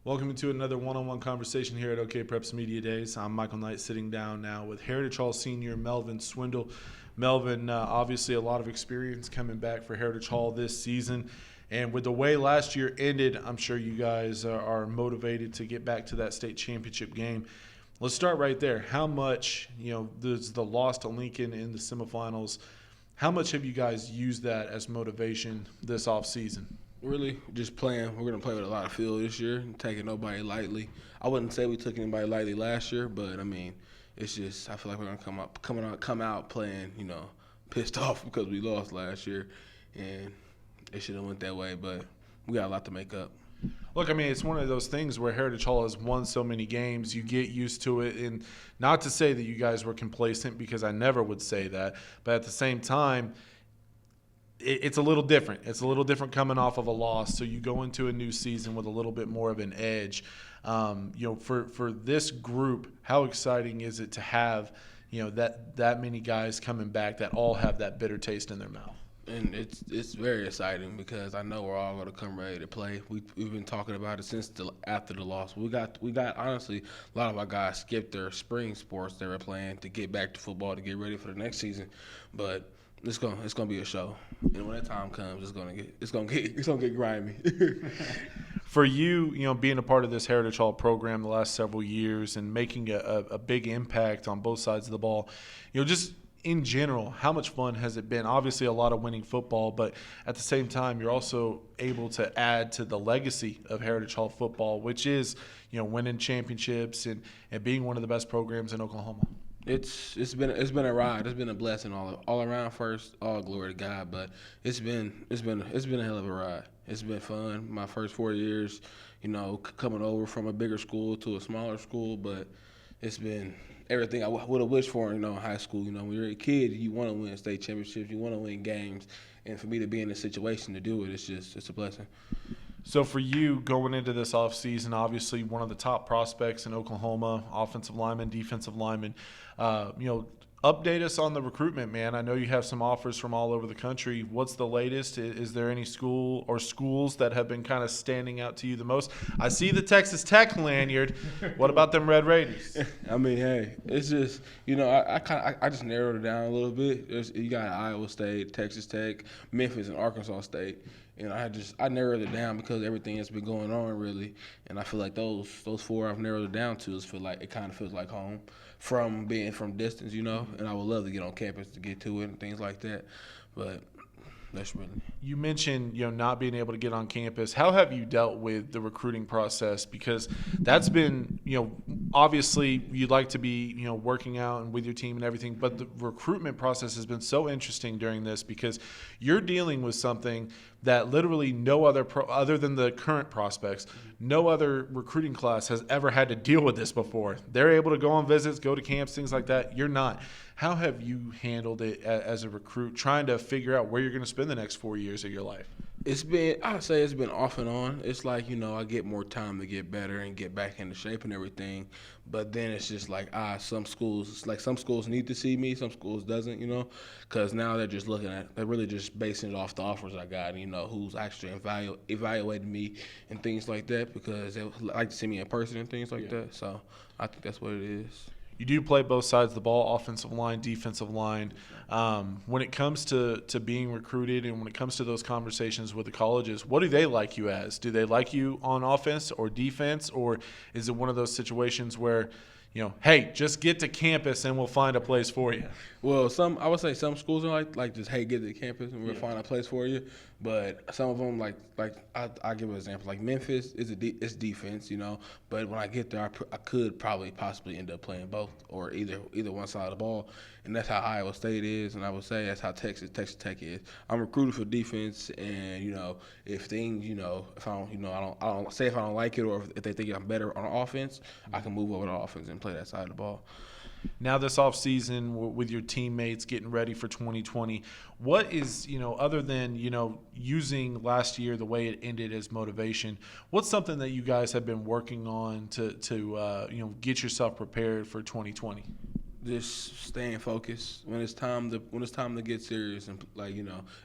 Welcome to another one-on-one conversation here at OKPreps Media Days. I'm Michael Knight, sitting down now with Heritage Hall senior Melvin Swindle. Melvin, obviously a lot of experience coming back for Heritage Hall this season. And with the way last year ended, I'm sure you guys are motivated to get back to that state championship game. Let's start right there. How much, there's the loss to Lincoln in the semifinals. How much have you guys used that as motivation this offseason? Really, just playing. We're going to play with a lot of feel this year, taking nobody lightly. I wouldn't say we took anybody lightly last year, but, it's just I feel like we're going to come out playing, pissed off because we lost last year, and it should have went that way, but we got a lot to make up. Look, it's one of those things where Heritage Hall has won so many games, you get used to it. And not to say that you guys were complacent, because I never would say that. But at the same time, it's a little different. It's a little different coming off of a loss. So you go into a new season with a little bit more of an edge. For this group, how exciting is it to have, that many guys coming back that all have that bitter taste in their mouth? And it's very exciting because I know we're all going to come ready to play. We've been talking about it since after the loss. We got honestly, a lot of our guys skipped their spring sports they were playing to get back to football to get ready for the next season. But it's gonna be a show, and when that time comes, it's gonna get grimy. For you, being a part of this Heritage Hall program the last several years and making a big impact on both sides of the ball, just in general, how much fun has it been? Obviously, a lot of winning football, but at the same time, you're also able to add to the legacy of Heritage Hall football, which is, winning championships and being one of the best programs in Oklahoma. It's been a ride. It's been a blessing all around. First, all glory to God. But it's been a hell of a ride. It's been fun. My first 4 years, coming over from a bigger school to a smaller school. But it's been everything I would have wished for. In high school. When you're a kid, you want to win state championships. You want to win games. And for me to be in this situation to do it, it's a blessing. So for you, going into this offseason, obviously one of the top prospects in Oklahoma, offensive lineman, defensive lineman, update us on the recruitment, man. I know you have some offers from all over the country. What's the latest? Is there any school or schools that have been kind of standing out to you the most? I see the Texas Tech lanyard. What about them Red Raiders? Hey, it's just, I just narrowed it down a little bit. You got Iowa State, Texas Tech, Memphis, and Arkansas State. And I narrowed it down because everything that's been going on, really. And I feel like those four I've narrowed it down to it kind of feels like home from being from distance, And I would love to get on campus to get to it and things like that. But that's really. You mentioned, not being able to get on campus. How have you dealt with the recruiting process? Because that's been, obviously you'd like to be, working out and with your team and everything, but the recruitment process has been so interesting during this because you're dealing with something that literally no other other than the current prospects, no other recruiting class has ever had to deal with this before. They're able to go on visits, go to camps, things like that. You're not. How have you handled it as a recruit, trying to figure out where you're going to spend the next 4 years of your life? I'd say it's been off and on. It's like, I get more time to get better and get back into shape and everything. But then it's just like, some schools need to see me, some schools doesn't, because now they're really just basing it off the offers I got, who's actually evaluating me and things like that because they like to see me in person and things like that. So I think that's what it is. You do play both sides of the ball, offensive line, defensive line. When it comes to being recruited and when it comes to those conversations with the colleges, what do they like you as? Do they like you on offense or defense, or is it one of those situations where, hey, just get to campus and we'll find a place for you? Well, I would say some schools are like just, hey, get to campus and we'll find a place for you. But some of them, I'll give an example. Like Memphis it's defense, But when I get there, I could probably possibly end up playing both or either one side of the ball. And that's how Iowa State is, and I would say that's how Texas Tech is. I'm recruited for defense, and if things, if I don't say if I don't like it or if they think I'm better on offense, I can move over to offense and play that side of the ball. Now this offseason with your teammates getting ready for 2020, what is, other than, using last year the way it ended as motivation, what's something that you guys have been working on to get yourself prepared for 2020? just staying focused when it's time to get serious, and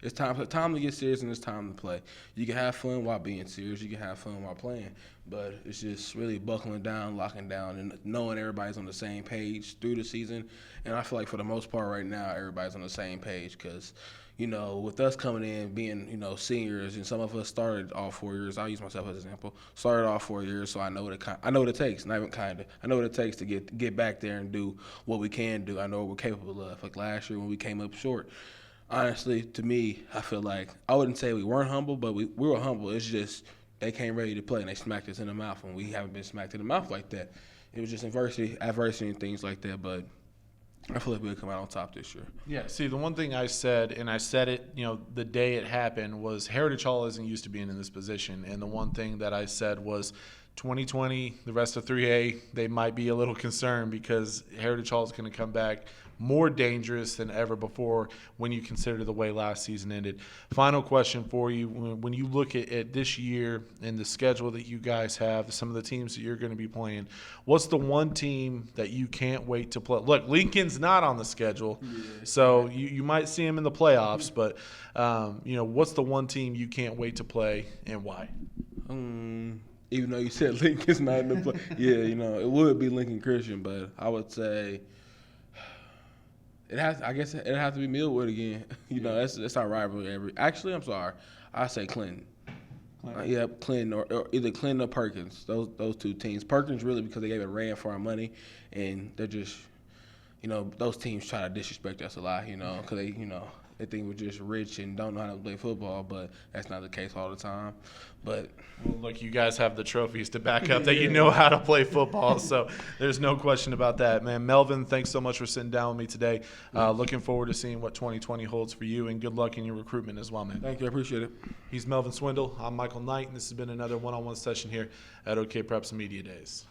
it's time to get serious, and it's time to play. You can have fun while being serious, you can have fun while playing, but it's just really buckling down, locking down, and knowing everybody's on the same page through the season. And I feel like for the most part right now everybody's on the same page, because with us coming in, being, seniors, and some of us started all 4 years. I'll use myself as an example. Started all 4 years, so I know what it takes. Not even kinda. I know what it takes to get back there and do what we can do. I know what we're capable of. Like last year when we came up short. Honestly, to me, I feel like I wouldn't say we weren't humble, but we were humble. It's just they came ready to play and they smacked us in the mouth, and we haven't been smacked in the mouth like that. It was just adversity, and things like that, but I feel like we'll come out on top this year. Yeah, see, the one thing I said, and I said it, the day it happened, was Heritage Hall isn't used to being in this position. And the one thing that I said was 2020, the rest of 3A, they might be a little concerned because Heritage Hall is going to come back more dangerous than ever before when you consider the way last season ended. Final question for you. When you look at this year and the schedule that you guys have, some of the teams that you're going to be playing, what's the one team that you can't wait to play? Look, Lincoln's not on the schedule, so you might see them in the playoffs, but what's the one team you can't wait to play and why? Even though you said Lincoln's not in the play, it would be Lincoln Christian, but I would say I guess it has to be Millwood again. That's our rivalry. Actually, I'm sorry. I say Clinton. Clinton or either Clinton or Perkins. Those two teams. Perkins really because they gave it ran for our money, and they're just, those teams try to disrespect us a lot. Because they think we're just rich and don't know how to play football, but that's not the case all the time. But look, you guys have the trophies to back up that you know how to play football, so there's no question about that, man. Melvin, thanks so much for sitting down with me today. Looking forward to seeing what 2020 holds for you, and good luck in your recruitment as well, man. Thank you. I appreciate it. He's Melvin Swindle. I'm Michael Knight, and this has been another one-on-one session here at OKPreps Media Days.